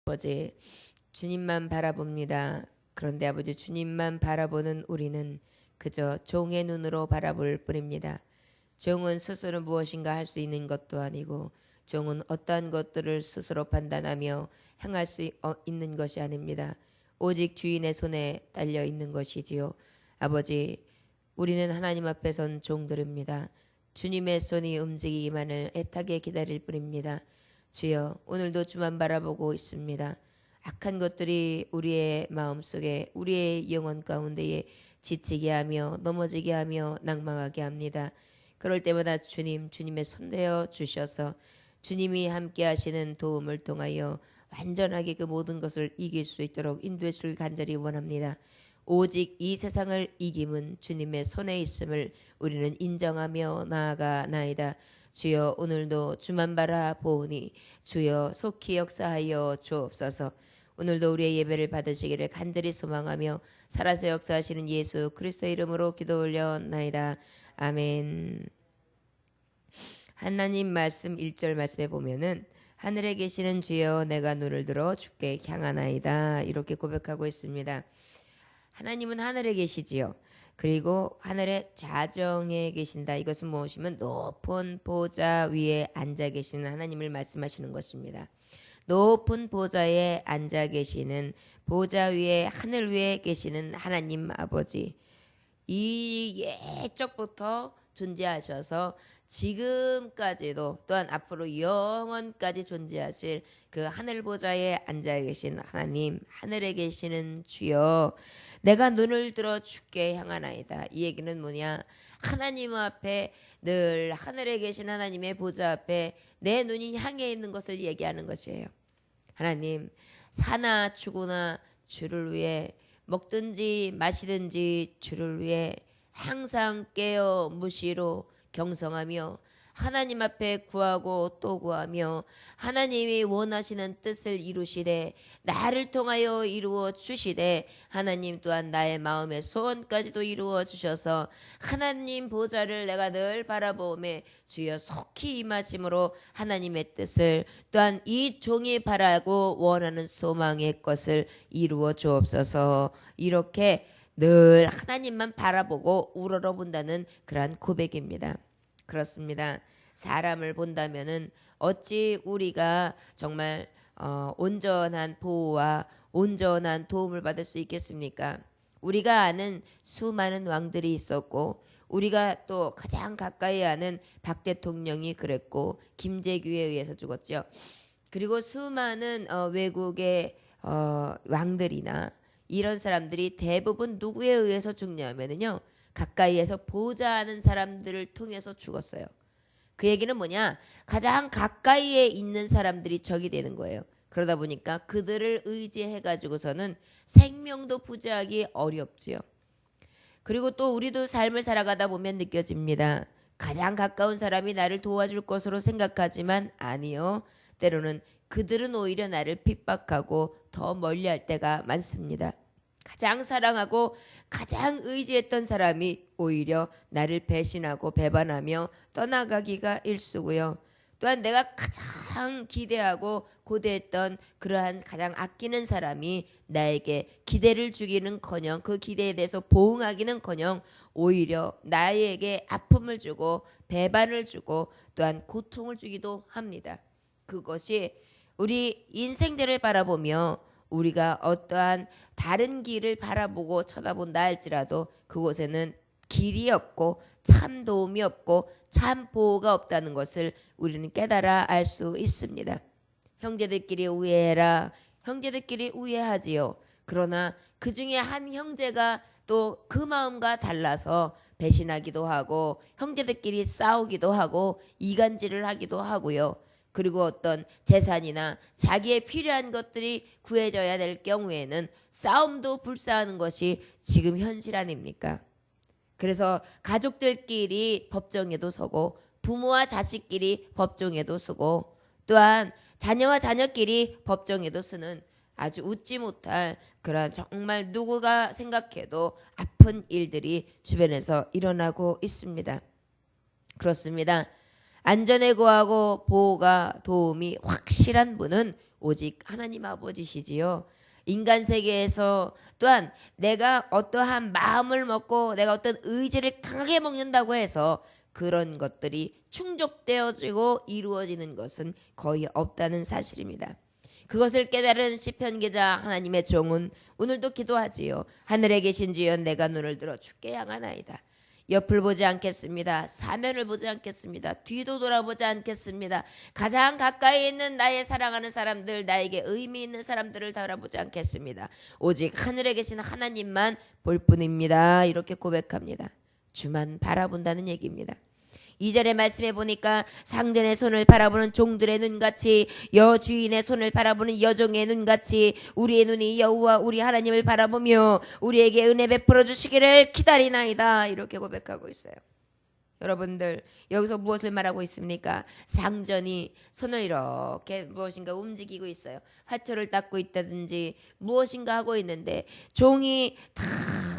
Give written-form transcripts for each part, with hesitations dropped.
아버지, 주님만 바라봅니다. 그런데 아버지, 주님만 바라보는 우리는 그저 종의 눈으로 바라볼 뿐입니다. 종은 스스로 무엇인가 할 수 있는 것도 아니고, 종은 어떠한 것들을 스스로 판단하며 행할 수 있는 것이 아닙니다. 오직 주인의 손에 달려 있는 것이지요. 아버지, 우리는 하나님 앞에 선 종들입니다. 주님의 손이 움직이기만을 애타게 기다릴 뿐입니다. 주여, 오늘도 주만 바라보고 있습니다. 악한 것들이 우리의 마음속에, 우리의 영혼 가운데에 지치게 하며 넘어지게 하며 낭망하게 합니다. 그럴 때마다 주님의 손대어 주셔서 주님이 함께 하시는 도움을 통하여 완전하게 그 모든 것을 이길 수 있도록 인도해 주길 간절히 원합니다. 오직 이 세상을 이김은 주님의 손에 있음을 우리는 인정하며 나아가나이다. 주여, 오늘도 주만 바라보니 주여 속히 역사하여 주옵소서. 오늘도 우리의 예배를 받으시기를 간절히 소망하며 살아서 역사하시는 예수 그리스도의 이름으로 기도 올려나이다. 아멘. 하나님 말씀 1절 말씀에 보면은 하늘에 계시는 주여 내가 눈을 들어 주께 향하나이다, 이렇게 고백하고 있습니다. 하나님은 하늘에 계시지요. 그리고 하늘의 자정에 계신다. 이것은 무엇이면 높은 보좌 위에 앉아 계시는 하나님을 말씀하시는 것입니다. 높은 보좌에 앉아 계시는, 보좌 위에, 하늘 위에 계시는 하나님 아버지, 이 옛적부터 존재하셔서 지금까지도 또한 앞으로 영원까지 존재하실 그 하늘 보좌에 앉아 계신 하나님, 하늘에 계시는 주여 내가 눈을 들어 주께 향하나이다. 이 얘기는 뭐냐? 하나님 앞에, 늘 하늘에 계신 하나님의 보좌 앞에 내 눈이 향해 있는 것을 얘기하는 것이에요. 하나님, 사나 죽으나 주를 위해, 먹든지 마시든지 주를 위해 항상 깨어 무시로 경성하며 하나님 앞에 구하고 또 구하며 하나님이 원하시는 뜻을 이루시되 나를 통하여 이루어 주시되 하나님 또한 나의 마음의 소원까지도 이루어 주셔서 하나님 보좌를 내가 늘 바라보며 주여 속히 임하심으로 하나님의 뜻을, 또한 이 종이 바라고 원하는 소망의 것을 이루어 주옵소서. 이렇게 늘 하나님만 바라보고 우러러본다는 그러한 고백입니다. 그렇습니다. 사람을 본다면은 어찌 우리가 정말 온전한 보호와 온전한 도움을 받을 수 있겠습니까? 우리가 아는 수많은 왕들이 있었고, 우리가 또 가장 가까이 아는 박 대통령이 그랬고, 김재규에 의해서 죽었죠. 그리고 수많은 외국의 왕들이나 이런 사람들이 대부분 누구에 의해서 죽냐면요, 가까이에서 보좌하는 사람들을 통해서 죽었어요. 그 얘기는 뭐냐? 가장 가까이에 있는 사람들이 적이 되는 거예요. 그러다 보니까 그들을 의지해 가지고서는 생명도 부지하기 어렵지요. 그리고 또 우리도 삶을 살아가다 보면 느껴집니다. 가장 가까운 사람이 나를 도와줄 것으로 생각하지만 아니요, 때로는 그들은 오히려 나를 핍박하고 더 멀리할 때가 많습니다. 가장 사랑하고 가장 의지했던 사람이 오히려 나를 배신하고 배반하며 떠나가기가 일쑤고요. 또한 내가 가장 기대하고 고대했던 그러한 가장 아끼는 사람이 나에게 기대를 주기는커녕, 그 기대에 대해서 보응하기는커녕 오히려 나에게 아픔을 주고 배반을 주고 또한 고통을 주기도 합니다. 그것이 우리 인생들을 바라보며 우리가 어떠한 다른 길을 바라보고 쳐다본다 할지라도 그곳에는 길이 없고 참 도움이 없고 참 보호가 없다는 것을 우리는 깨달아 알 수 있습니다. 형제들끼리 우애해라. 형제들끼리 우애하지요. 그러나 그 중에 한 형제가 또 그 마음과 달라서 배신하기도 하고 형제들끼리 싸우기도 하고 이간질을 하기도 하고요. 그리고 어떤 재산이나 자기의 필요한 것들이 구해져야 될 경우에는 싸움도 불사하는 것이 지금 현실 아닙니까? 그래서 가족들끼리 법정에도 서고 부모와 자식끼리 법정에도 서고 또한 자녀와 자녀끼리 법정에도 서는 아주 웃지 못할 그런 정말 누구가 생각해도 아픈 일들이 주변에서 일어나고 있습니다. 그렇습니다. 안전에 구하고 보호가 도움이 확실한 분은 오직 하나님 아버지시지요. 인간 세계에서 또한 내가 어떠한 마음을 먹고 내가 어떤 의지를 강하게 먹는다고 해서 그런 것들이 충족되어지고 이루어지는 것은 거의 없다는 사실입니다. 그것을 깨달은 시편 기자 하나님의 종은 오늘도 기도하지요. 하늘에 계신 주여 내가 눈을 들어 주께 향하나이다. 옆을 보지 않겠습니다. 사면을 보지 않겠습니다. 뒤도 돌아보지 않겠습니다. 가장 가까이 있는 나의 사랑하는 사람들, 나에게 의미 있는 사람들을 바라보지 않겠습니다. 오직 하늘에 계신 하나님만 볼 뿐입니다. 이렇게 고백합니다. 주만 바라본다는 얘기입니다. 2절의 말씀에 보니까 상전의 손을 바라보는 종들의 눈같이 여주인의 손을 바라보는 여종의 눈같이 우리의 눈이 여호와 우리 하나님을 바라보며 우리에게 은혜 베풀어 주시기를 기다리나이다. 이렇게 고백하고 있어요. 여러분들 여기서 무엇을 말하고 있습니까? 상전이 손을 이렇게 무엇인가 움직이고 있어요. 화초를 닦고 있다든지 무엇인가 하고 있는데 종이 다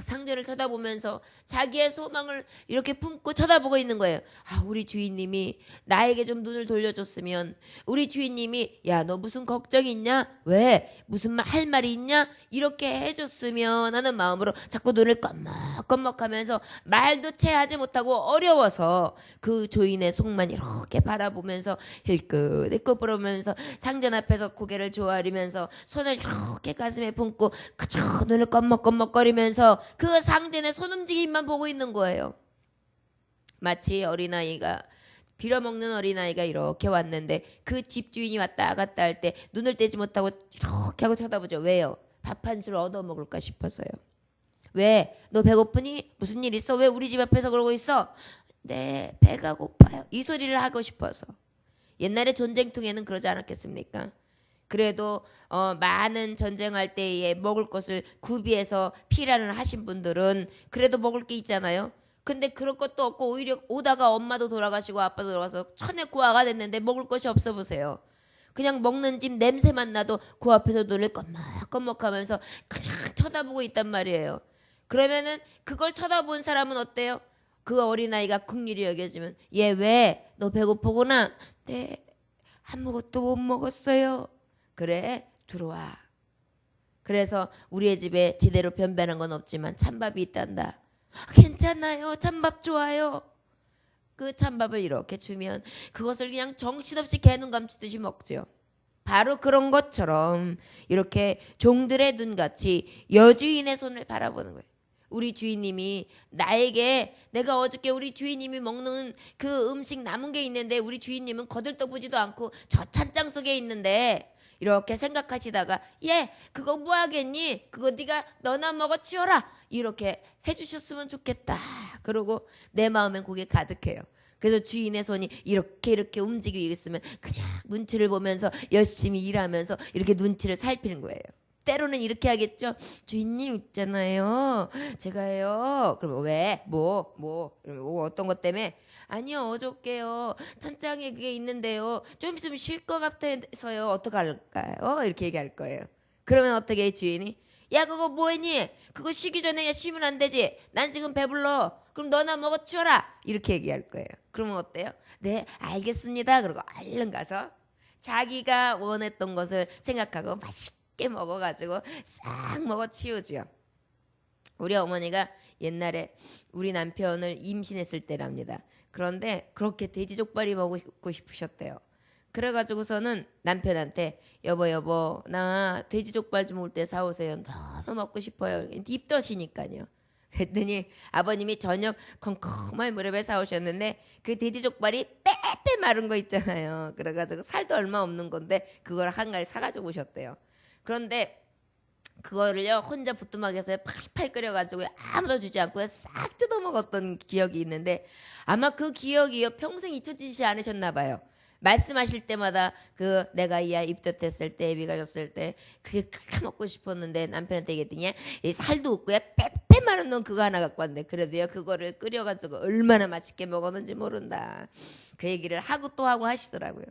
상전을 쳐다보면서 자기의 소망을 이렇게 품고 쳐다보고 있는 거예요. 아, 우리 주인님이 나에게 좀 눈을 돌려줬으면, 우리 주인님이 야, 너 무슨 걱정이 있냐? 왜? 무슨 할 말이 있냐? 이렇게 해줬으면 하는 마음으로 자꾸 눈을 껌먹껌먹하면서 말도 채 하지 못하고 어려워서 그 주인의 속만 이렇게 바라보면서 힐끗힐끗 보면서 상전 앞에서 고개를 조아리면서 손을 이렇게 가슴에 품고 그저 눈을 껌먹껌먹거리면서 그 상전의 손 움직임만 보고 있는 거예요. 마치 어린아이가 빌어먹는 어린아이가 이렇게 왔는데 그 집주인이 왔다 갔다 할 때 눈을 떼지 못하고 이렇게 하고 쳐다보죠. 왜요? 밥 한 술 얻어먹을까 싶어서요. 왜? 너 배고프니? 무슨 일 있어? 왜 우리 집 앞에서 그러고 있어? 네, 배가 고파요. 이 소리를 하고 싶어서. 옛날에 전쟁통에는 그러지 않았겠습니까? 그래도 많은 전쟁할 때에 먹을 것을 구비해서 피란을 하신 분들은 그래도 먹을 게 있잖아요. 근데 그럴 것도 없고 오히려 오다가 엄마도 돌아가시고 아빠도 돌아가서 천에 고아가 됐는데 먹을 것이 없어 보세요. 그냥 먹는 집 냄새만 나도 그 앞에서 눈을 껌먹껌먹하면서 그냥 쳐다보고 있단 말이에요. 그러면은 그걸 쳐다본 사람은 어때요? 그 어린아이가 긍휼히 여겨지면 얘 왜? 너 배고프구나? 네, 아무것도 못 먹었어요. 그래, 들어와. 그래서 우리의 집에 제대로 변변한 건 없지만 찬밥이 있단다. 괜찮아요. 찬밥 좋아요. 그 찬밥을 이렇게 주면 그것을 그냥 정신없이 개눈 감추듯이 먹죠. 바로 그런 것처럼 이렇게 종들의 눈같이 여주인의 손을 바라보는 거예요. 우리 주인님이 나에게, 내가 어저께 우리 주인님이 먹는 그 음식 남은 게 있는데 우리 주인님은 거들떠보지도 않고 저 찬장 속에 있는데 이렇게 생각하시다가 얘 그거 뭐 하겠니? 그거 네가 너나 먹어 치워라. 이렇게 해주셨으면 좋겠다. 그러고 내 마음엔 그게 가득해요. 그래서 주인의 손이 이렇게 움직이고 있으면 그냥 눈치를 보면서 열심히 일하면서 이렇게 눈치를 살피는 거예요. 때로는 이렇게 하겠죠. 주인님 있잖아요. 제가요. 그러면 왜? 뭐? 어떤 것 때문에? 아니요, 어저께요. 찬장에 그게 있는데요. 좀 있으면 쉴 것 같아서요. 어떡할까요? 이렇게 얘기할 거예요. 그러면 어떻게 해, 주인이? 야, 그거 뭐 했니? 그거 쉬기 전에 쉬면 안 되지. 난 지금 배불러. 그럼 너나 먹어 치워라. 이렇게 얘기할 거예요. 그러면 어때요? 네, 알겠습니다. 그러고 얼른 가서 자기가 원했던 것을 생각하고 맛있게 먹어가지고 싹 먹어 치우죠. 우리 어머니가 옛날에 우리 남편을 임신했을 때랍니다. 그런데 그렇게 돼지족발이 먹고 싶으셨대요. 그래가지고서는 남편한테 여보 나 돼지족발 좀 올 때 사오세요. 너무 먹고 싶어요. 입덧이니까요. 그랬더니 아버님이 저녁 컴컴한 무렵에 사오셨는데 그 돼지족발이 빼빼 마른 거 있잖아요. 그래가지고 살도 얼마 없는 건데 그걸 한 가지 사가지고 오셨대요. 그런데 그거를요 혼자 부뚜막에서 팔팔 끓여가지고 아무도 주지 않고 싹 뜯어 먹었던 기억이 있는데 아마 그 기억이요 평생 잊혀지지 않으셨나 봐요. 말씀하실 때마다 그 내가 이 아이 입덧했을 때 애비가 졌을 때 그게 그렇게 먹고 싶었는데 남편한테 얘기했더니 이 살도 없고요 빼빼 마른 놈 그거 하나 갖고 왔는데 그래도요 그거를 끓여가지고 얼마나 맛있게 먹었는지 모른다. 그 얘기를 하고 또 하고 하시더라고요.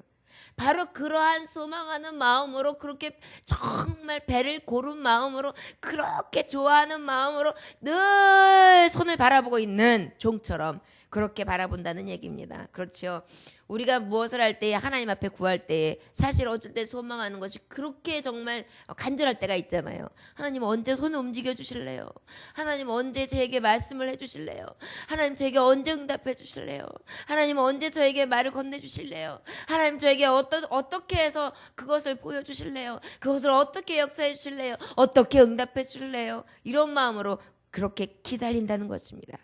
바로 그러한 소망하는 마음으로 그렇게 정말 배를 고른 마음으로 그렇게 좋아하는 마음으로 늘 손을 바라보고 있는 종처럼 그렇게 바라본다는 얘기입니다. 그렇죠. 우리가 무엇을 할 때에 하나님 앞에 구할 때에 사실 어쩔 때 소망하는 것이 그렇게 정말 간절할 때가 있잖아요. 하나님 언제 손을 움직여 주실래요? 하나님 언제 저에게 말씀을 해 주실래요? 하나님 저에게 언제 응답해 주실래요? 하나님 언제 저에게 말을 건네 주실래요? 하나님 저에게 어떻게 해서 그것을 보여 주실래요? 그것을 어떻게 역사해 주실래요? 어떻게 응답해 주실래요? 이런 마음으로 그렇게 기다린다는 것입니다.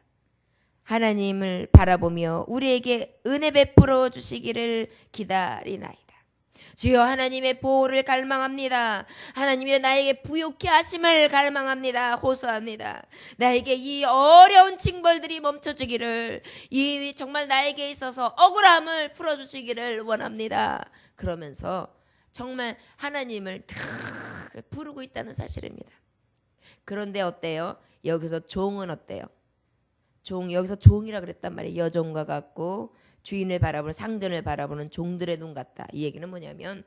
하나님을 바라보며 우리에게 은혜 베풀어 주시기를 기다리나이다. 주여 하나님의 보호를 갈망합니다. 하나님의 나에게 부욕케 하심을 갈망합니다. 호소합니다. 나에게 이 어려운 징벌들이 멈춰주기를, 이 정말 나에게 있어서 억울함을 풀어주시기를 원합니다. 그러면서 정말 하나님을 다 부르고 있다는 사실입니다. 그런데 어때요? 여기서 종은 어때요? 여기서 종이라 그랬단 말이에요. 여종과 같고 주인을 바라보는, 상전을 바라보는 종들의 눈 같다. 이 얘기는 뭐냐면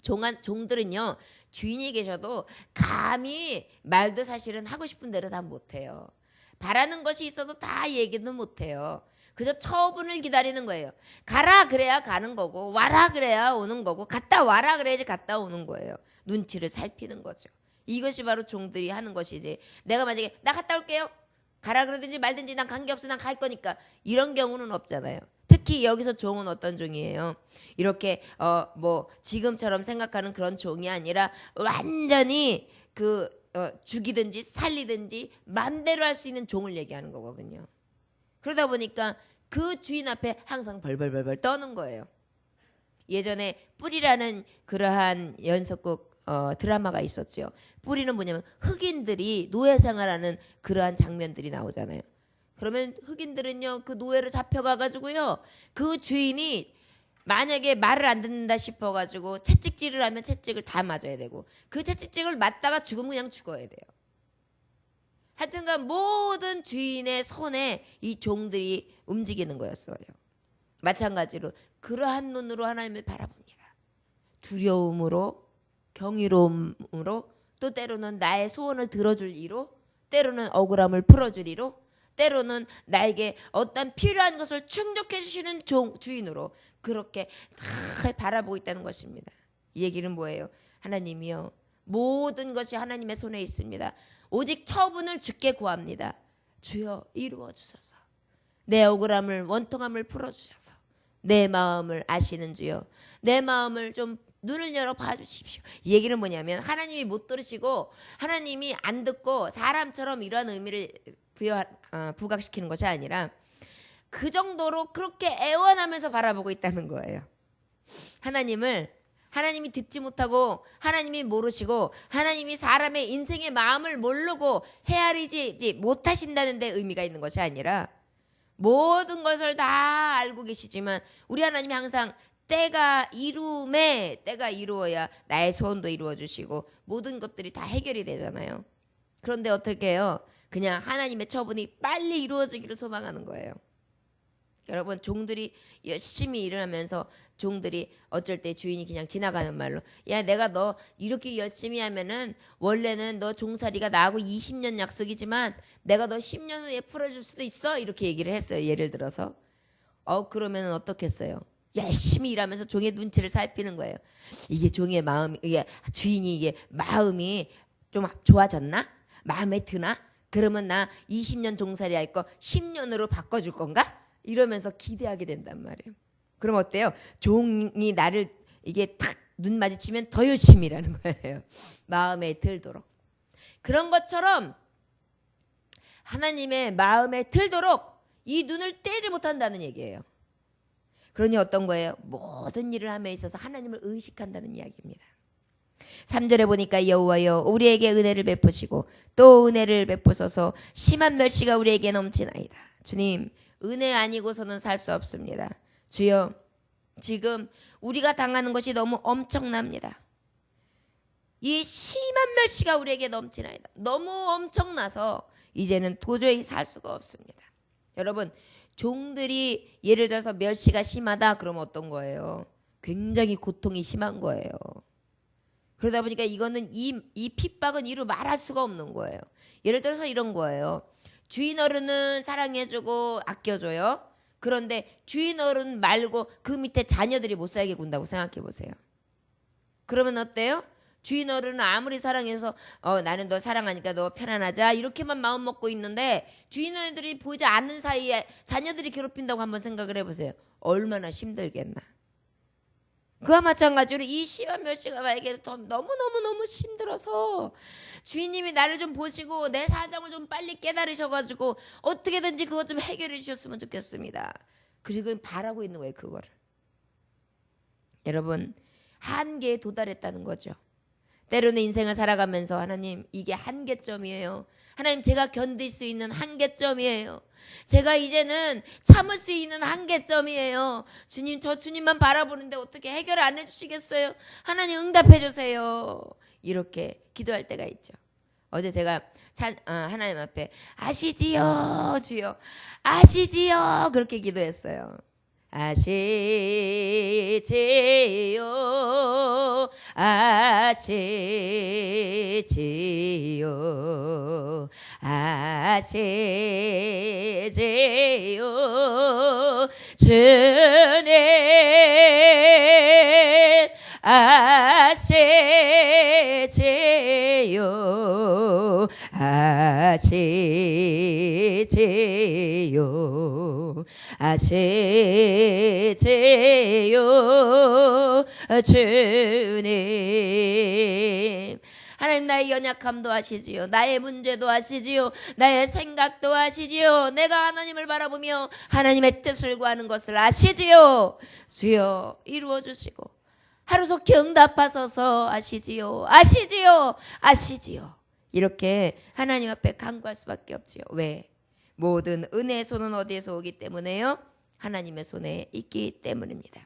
종들은요, 주인이 계셔도 감히 말도 사실은 하고 싶은 대로 다 못해요. 바라는 것이 있어도 다 얘기도 못해요. 그저 처분을 기다리는 거예요. 가라 그래야 가는 거고, 와라 그래야 오는 거고, 갔다 와라 그래야지 갔다 오는 거예요. 눈치를 살피는 거죠. 이것이 바로 종들이 하는 것이지, 내가 만약에 나 갔다 올게요, 가라 그러든지 말든지 난 관계없어, 난 갈 거니까, 이런 경우는 없잖아요. 특히 여기서 종은 어떤 종이에요? 이렇게 뭐 지금처럼 생각하는 그런 종이 아니라 완전히 죽이든지 살리든지 맘대로 할 수 있는 종을 얘기하는 거거든요. 그러다 보니까 그 주인 앞에 항상 벌벌벌벌 떠는 거예요. 예전에 뿔이라는 그러한 연속극 드라마가 있었죠. 뿌리는 뭐냐면 흑인들이 노예 생활하는 그러한 장면들이 나오잖아요. 그러면 흑인들은요, 그 노예로 잡혀가가지고요, 그 주인이 만약에 말을 안 듣는다 싶어가지고 채찍질을 하면 채찍을 다 맞아야 되고, 그 채찍질을 맞다가 죽으면 그냥 죽어야 돼요. 하여튼간 모든 주인의 손에 이 종들이 움직이는 거였어요. 마찬가지로 그러한 눈으로 하나님을 바라봅니다. 두려움으로, 경이로움으로, 또 때로는 나의 소원을 들어줄 이로, 때로는 억울함을 풀어줄 이로, 때로는 나에게 어떤 필요한 것을 충족해 주시는 주인으로 그렇게 다 바라보고 있다는 것입니다. 이 얘기는 뭐예요? 하나님이요, 모든 것이 하나님의 손에 있습니다. 오직 처분을 주께 구합니다. 주여 이루어 주소서. 내 억울함을, 원통함을 풀어주셔서 내 마음을 아시는 주여, 내 마음을 좀 눈을 열어 봐주십시오. 이 얘기는 뭐냐면 하나님이 못 들으시고 하나님이 안 듣고 사람처럼 이러한 의미를 부각시키는 것이 아니라 그 정도로 그렇게 애원하면서 바라보고 있다는 거예요. 하나님이 듣지 못하고 하나님이 모르시고 하나님이 사람의 인생의 마음을 모르고 헤아리지 못하신다는 데 의미가 있는 것이 아니라 모든 것을 다 알고 계시지만 우리 하나님이 항상 때가 이루어야 나의 소원도 이루어 주시고 모든 것들이 다 해결이 되잖아요. 그런데 어떻게 해요? 그냥 하나님의 처분이 빨리 이루어지기를 소망하는 거예요. 여러분, 종들이 열심히 일을 하면서 종들이 어쩔 때 주인이 그냥 지나가는 말로, 야, 내가 너 이렇게 열심히 하면은 원래는 너 종살이가 나하고 20년 약속이지만 내가 너 10년 후에 풀어줄 수도 있어, 이렇게 얘기를 했어요. 예를 들어서 그러면은 어떻겠어요? 열심히 일하면서 종의 눈치를 살피는 거예요. 이게 종의 마음이, 이게 주인이 이게 마음이 좀 좋아졌나? 마음에 드나? 그러면 나 20년 종살이 할 거 10년으로 바꿔줄 건가? 이러면서 기대하게 된단 말이에요. 그럼 어때요? 종이 나를 이게 탁 눈 마주치면 더 열심히 일하는 거예요. 마음에 들도록. 그런 것처럼 하나님의 마음에 들도록 이 눈을 떼지 못한다는 얘기예요. 그러니 어떤 거예요? 모든 일을 함에 있어서 하나님을 의식한다는 이야기입니다. 3절에 보니까 여호와여 우리에게 은혜를 베푸시고 또 은혜를 베푸소서 심한 멸시가 우리에게 넘치나이다. 주님, 은혜 아니고서는 살 수 없습니다. 주여, 지금 우리가 당하는 것이 너무 엄청납니다. 이 심한 멸시가 우리에게 넘치나이다. 너무 엄청나서 이제는 도저히 살 수가 없습니다. 여러분, 종들이 예를 들어서 멸시가 심하다 그러면 어떤 거예요? 굉장히 고통이 심한 거예요. 그러다 보니까 이거는 이 핍박은 이루 말할 수가 없는 거예요. 예를 들어서 이런 거예요. 주인 어른은 사랑해주고 아껴줘요. 그런데 주인 어른 말고 그 밑에 자녀들이 못 살게 군다고 생각해 보세요. 그러면 어때요? 주인 어른은 아무리 사랑해서 나는 너 사랑하니까 너 편안하자 이렇게만 마음 먹고 있는데 주인 어른들이 보지 않는 사이에 자녀들이 괴롭힌다고 한번 생각을 해보세요. 얼마나 힘들겠나. 그와 마찬가지로 이 시와 멸시가 나에게 너무너무너무 힘들어서 주인님이 나를 좀 보시고 내 사정을 좀 빨리 깨달으셔가지고 어떻게든지 그것 좀 해결해 주셨으면 좋겠습니다. 그리고 바라고 있는 거예요. 그거를. 여러분 한계에 도달했다는 거죠. 때로는 인생을 살아가면서 하나님 이게 한계점이에요. 하나님 제가 견딜 수 있는 한계점이에요. 제가 이제는 참을 수 있는 한계점이에요. 주님 저 주님만 바라보는데 어떻게 해결 안 해주시겠어요? 하나님 응답해 주세요. 이렇게 기도할 때가 있죠. 어제 제가 하나님 앞에 아시지요 주여 아시지요 그렇게 기도했어요. 아시지요 아시지요 아시지요 주님 아시지요 아시지요 아시지요 주님. 하나님 나의 연약함도 아시지요. 나의 문제도 아시지요. 나의 생각도 아시지요. 내가 하나님을 바라보며 하나님의 뜻을 구하는 것을 아시지요. 주여 이루어주시고 하루속히 응답하소서. 아시지요. 아시지요. 아시지요. 이렇게 하나님 앞에 간구할 수밖에 없지요. 왜? 모든 은혜의 손은 어디에서 오기 때문에요? 하나님의 손에 있기 때문입니다.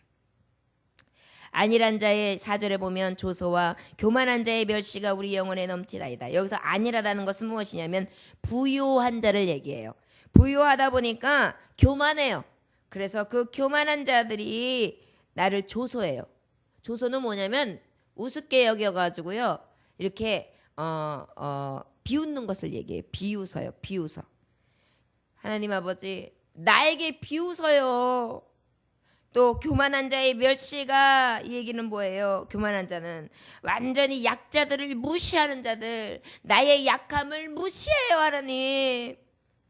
안일한 자의 4절에 보면 조소와 교만한 자의 멸시가 우리 영혼에 넘치나이다. 여기서 안일하다는 것은 무엇이냐면 부요한 자를 얘기해요. 부요하다 보니까 교만해요. 그래서 그 교만한 자들이 나를 조소해요. 조소는 뭐냐면 우습게 여겨가지고요. 이렇게 비웃는 것을 얘기해요. 비웃어요. 비웃어. 하나님 아버지 나에게 비웃어요. 또 교만한 자의 멸시가 이 얘기는 뭐예요? 교만한 자는 완전히 약자들을 무시하는 자들, 나의 약함을 무시해요. 하나님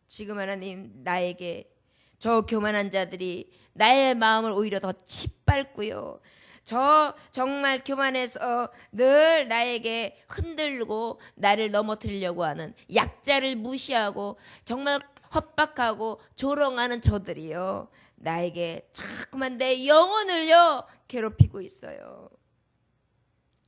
지금 하나님 나에게 저 교만한 자들이 나의 마음을 오히려 더 짓밟고요. 저 정말 교만해서 늘 나에게 흔들고 나를 넘어뜨리려고 하는 약자를 무시하고 정말 협박하고 조롱하는 저들이요. 나에게 자꾸만 내 영혼을요 괴롭히고 있어요.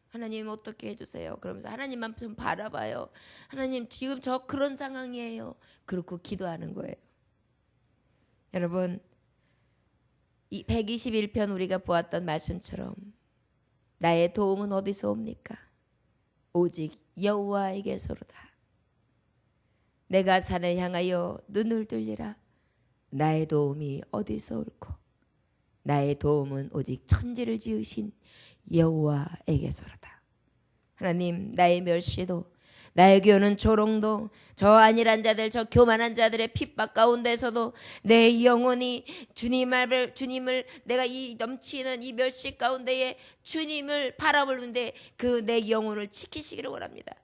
하나님 어떻게 해주세요. 그러면서 하나님만 좀 바라봐요. 하나님 지금 저 그런 상황이에요. 그렇고 기도하는 거예요. 여러분 이 121편 우리가 보았던 말씀처럼 나의 도움은 어디서 옵니까? 오직 여호와에게서로다. 내가 산을 향하여 눈을 들리라. 나의 도움이 어디서 올꼬? 나의 도움은 오직 천지를 지으신 여호와에게서로다. 하나님 나의 멸시도 나의 교훈은 조롱도 저 안일한 자들 저 교만한 자들의 핍박 가운데서도 내 영혼이 주님을 내가 이 넘치는 이 멸시 가운데에 주님을 바라보는데 그 내 영혼을 지키시기를 원합니다.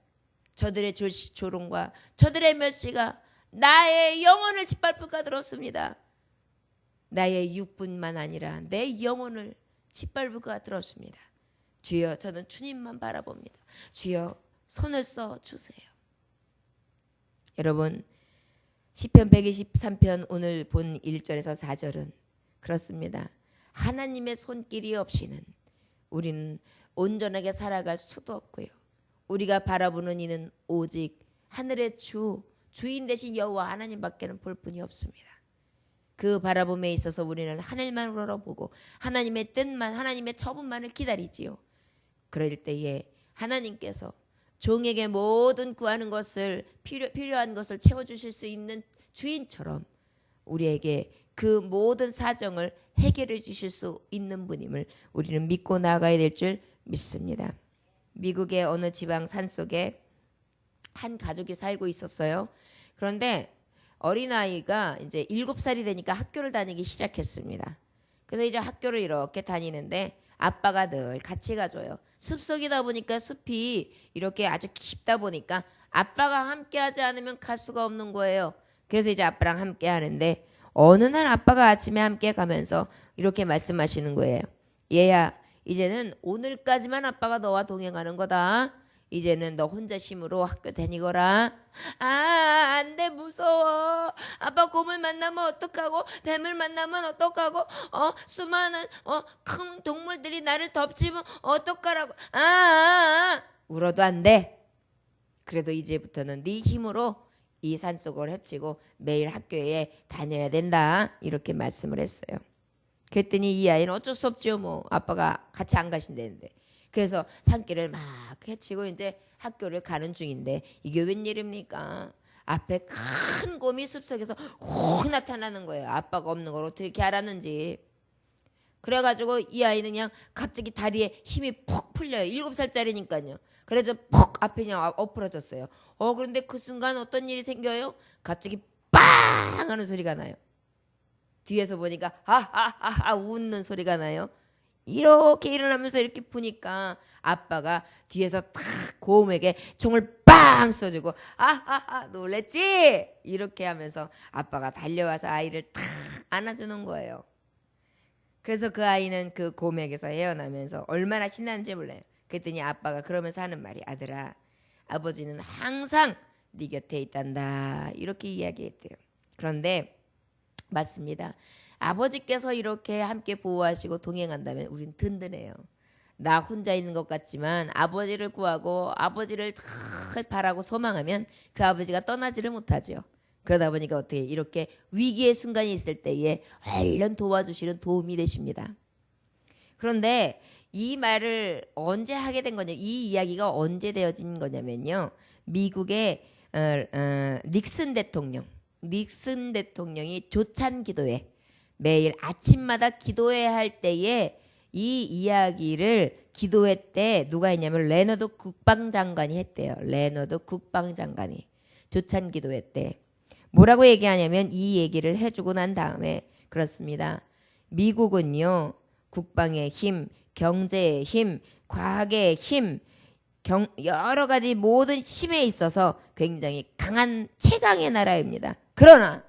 저들의 조롱과 저들의 멸시가 나의 영혼을 짓밟을까 들었습니다. 나의 육뿐만 아니라 내 영혼을 짓밟을까 들었습니다. 주여 저는 주님만 바라봅니다. 주여 손을 써 주세요. 여러분 시편 123편 오늘 본 1절에서 4절은 그렇습니다. 하나님의 손길이 없이는 우리는 온전하게 살아갈 수도 없고요. 우리가 바라보는 이는 오직 하늘의 주인 되신 여호와 하나님밖에는 볼 뿐이 없습니다. 그 바라봄에 있어서 우리는 하늘만 우러러보고 하나님의 뜻만 하나님의 처분만을 기다리지요. 그럴 때에 하나님께서 종에게 모든 구하는 것을 필요한 것을 채워주실 수 있는 주인처럼 우리에게 그 모든 사정을 해결해 주실 수 있는 분임을 우리는 믿고 나아가야 될 줄 믿습니다. 미국의 어느 지방 산속에 한 가족이 살고 있었어요. 그런데 어린아이가 이제 7살이 되니까 학교를 다니기 시작했습니다. 그래서 이제 학교를 이렇게 다니는데 아빠가 늘 같이 가줘요. 숲속이다 보니까 숲이 이렇게 아주 깊다 보니까 아빠가 함께 하지 않으면 갈 수가 없는 거예요. 그래서 이제 아빠랑 함께 하는데 어느 날 아빠가 아침에 함께 가면서 이렇게 말씀하시는 거예요. 얘야, 이제는 오늘까지만 아빠가 너와 동행하는 거다. 이제는 너 혼자 심으로 학교 다니거라. 아, 안 돼, 무서워. 아빠 곰을 만나면 어떡하고, 뱀을 만나면 어떡하고, 수많은 큰 동물들이 나를 덮치면 어떡하라고. 울어도 안 돼. 그래도 이제부터는 네 힘으로 이 산속을 헤치고 매일 학교에 다녀야 된다. 이렇게 말씀을 했어요. 그랬더니 이 아이는 어쩔 수 없지요. 뭐 아빠가 같이 안 가신다는데. 그래서 산길을 막 헤치고 이제 학교를 가는 중인데 이게 웬일입니까? 앞에 큰 곰이 숲속에서 확 나타나는 거예요. 아빠가 없는 걸 어떻게 이렇게 알았는지. 그래가지고 이 아이는 그냥 갑자기 다리에 힘이 푹 풀려요. 7살짜리니까요. 그래서 퍽 앞에 그냥 엎어졌어요. 그런데 그 순간 어떤 일이 생겨요? 갑자기 빵 하는 소리가 나요. 뒤에서 보니까 하하하하 웃는 소리가 나요. 이렇게 일어나면서 이렇게 보니까 아빠가 뒤에서 탁 곰에게 총을 빵 쏘주고 하하하 놀랬지? 이렇게 하면서 아빠가 달려와서 아이를 탁 안아주는 거예요. 그래서 그 아이는 그 곰에게서 헤어나면서 얼마나 신나는지 몰라요. 그랬더니 아빠가 그러면서 하는 말이 아들아, 아버지는 항상 네 곁에 있단다. 이렇게 이야기했대요. 그런데 맞습니다. 아버지께서 이렇게 함께 보호하시고 동행한다면 우린 든든해요. 나 혼자 있는 것 같지만 아버지를 구하고 아버지를 늘 바라고 소망하면 그 아버지가 떠나지를 못하죠. 그러다 보니까 어떻게 이렇게 위기의 순간이 있을 때에 얼른 도와주시는 도움이 되십니다. 그런데 이 말을 언제 하게 된 거냐, 이 이야기가 언제 되어진 거냐면요. 미국의 닉슨 대통령이 조찬 기도회, 매일 아침마다 기도회 할 때에 이 이야기를 기도회 때 누가 했냐면 레너드 국방장관이 했대요. 레너드 국방장관이 조찬 기도회 때 뭐라고 얘기하냐면 이 얘기를 해주고 난 다음에 그렇습니다. 미국은요, 국방의 힘, 경제의 힘, 과학의 힘, 여러 가지 모든 힘에 있어서 굉장히 강한 최강의 나라입니다. 그러나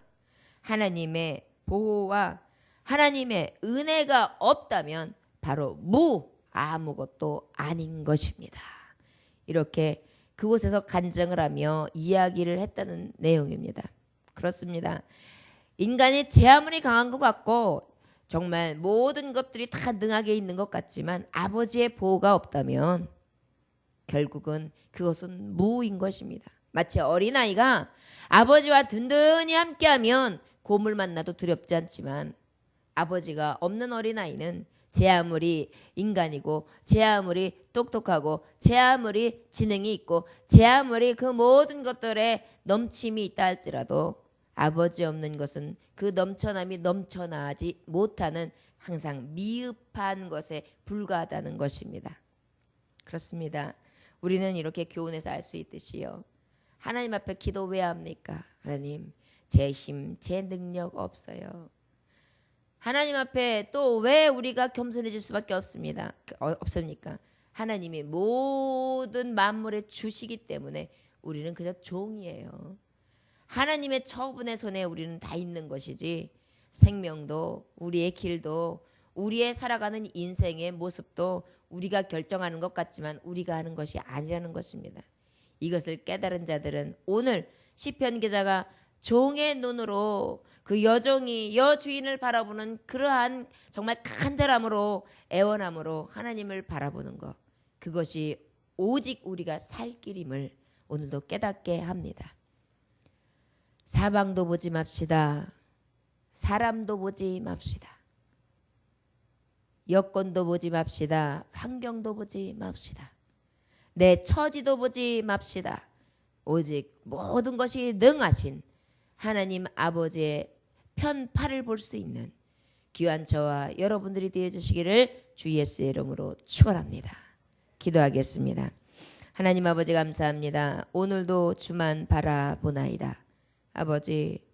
하나님의 보호와 하나님의 은혜가 없다면 바로 아무것도 아닌 것입니다. 이렇게 그곳에서 간증을 하며 이야기를 했다는 내용입니다. 그렇습니다. 인간이 제 아무리 강한 것 같고 정말 모든 것들이 다 능하게 있는 것 같지만 아버지의 보호가 없다면 결국은 그것은 무인 것입니다. 마치 어린아이가 아버지와 든든히 함께하면 곰을 만나도 두렵지 않지만 아버지가 없는 어린아이는 제 아무리 인간이고 제 아무리 똑똑하고 제 아무리 지능이 있고 제 아무리 그 모든 것들에 넘침이 있다 할지라도 아버지 없는 것은 그 넘쳐남이 넘쳐나지 못하는 항상 미흡한 것에 불과하다는 것입니다. 그렇습니다. 우리는 이렇게 교훈에서 알 수 있듯이요. 하나님 앞에 기도 왜 합니까? 하나님, 제 힘, 제 능력 없어요. 하나님 앞에 또 왜 우리가 겸손해질 수밖에 없습니까? 하나님이 모든 만물의 주시기 때문에 우리는 그저 종이에요. 하나님의 처분의 손에 우리는 다 있는 것이지 생명도 우리의 길도 우리의 살아가는 인생의 모습도 우리가 결정하는 것 같지만 우리가 하는 것이 아니라는 것입니다. 이것을 깨달은 자들은 오늘 시편 기자가 종의 눈으로 그 여종이 여주인을 바라보는 그러한 정말 간절함으로 애원함으로 하나님을 바라보는 것, 그것이 오직 우리가 살 길임을 오늘도 깨닫게 합니다. 사방도 보지 맙시다. 사람도 보지 맙시다. 여건도 보지 맙시다. 환경도 보지 맙시다. 내 처지도 보지 맙시다. 오직 모든 것이 능하신 하나님 아버지의 편팔을 볼 수 있는 귀한 저와 여러분들이 되어주시기를 주 예수의 이름으로 축원합니다. 기도하겠습니다. 하나님 아버지 감사합니다. 오늘도 주만 바라보나이다. 아버지,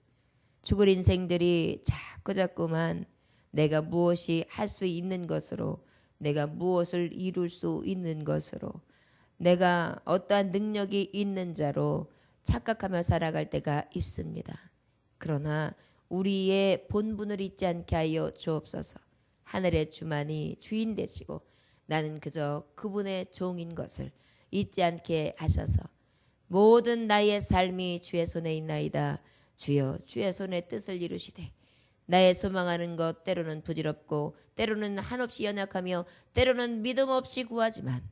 죽을 인생들이 자꾸만 내가 무엇이 할 수 있는 것으로, 내가 무엇을 이룰 수 있는 것으로, 내가 어떠한 능력이 있는 자로 착각하며 살아갈 때가 있습니다. 그러나 우리의 본분을 잊지 않게 하여 주옵소서. 하늘의 주만이 주인 되시고 나는 그저 그분의 종인 것을 잊지 않게 하셔서 모든 나의 삶이 주의 손에 있나이다. 주여 주의 손의 뜻을 이루시되 나의 소망하는 것 때로는 부질없고 때로는 한없이 연약하며 때로는 믿음 없이 구하지만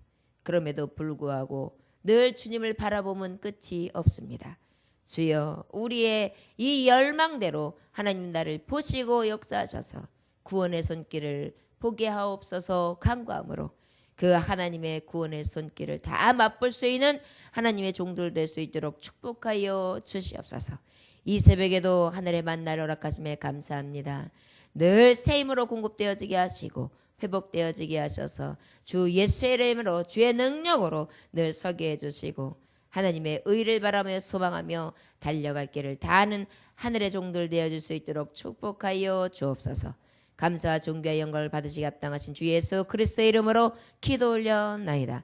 그럼에도 불구하고 늘 주님을 바라보면 끝이 없습니다. 주여 우리의 이 열망대로 하나님 나를 보시고 역사하셔서 구원의 손길을 보게 하옵소서. 간구함으로 그 하나님의 구원의 손길을 다 맛볼 수 있는 하나님의 종들 될 수 있도록 축복하여 주시옵소서. 이 새벽에도 하늘의 만나를 허락하심에 감사합니다. 늘 새 힘으로 공급되어지게 하시고 회복되어지게 하셔서 주 예수의 이름으로 주의 능력으로 늘 서게 해주시고 하나님의 의를 바라며 소망하며 달려갈 길을 다하는 하늘의 종들 되어줄 수 있도록 축복하여 주옵소서. 감사와 존귀와 영광을 받으시기 합당하신 주 예수 그리스도의 이름으로 기도 올려나이다.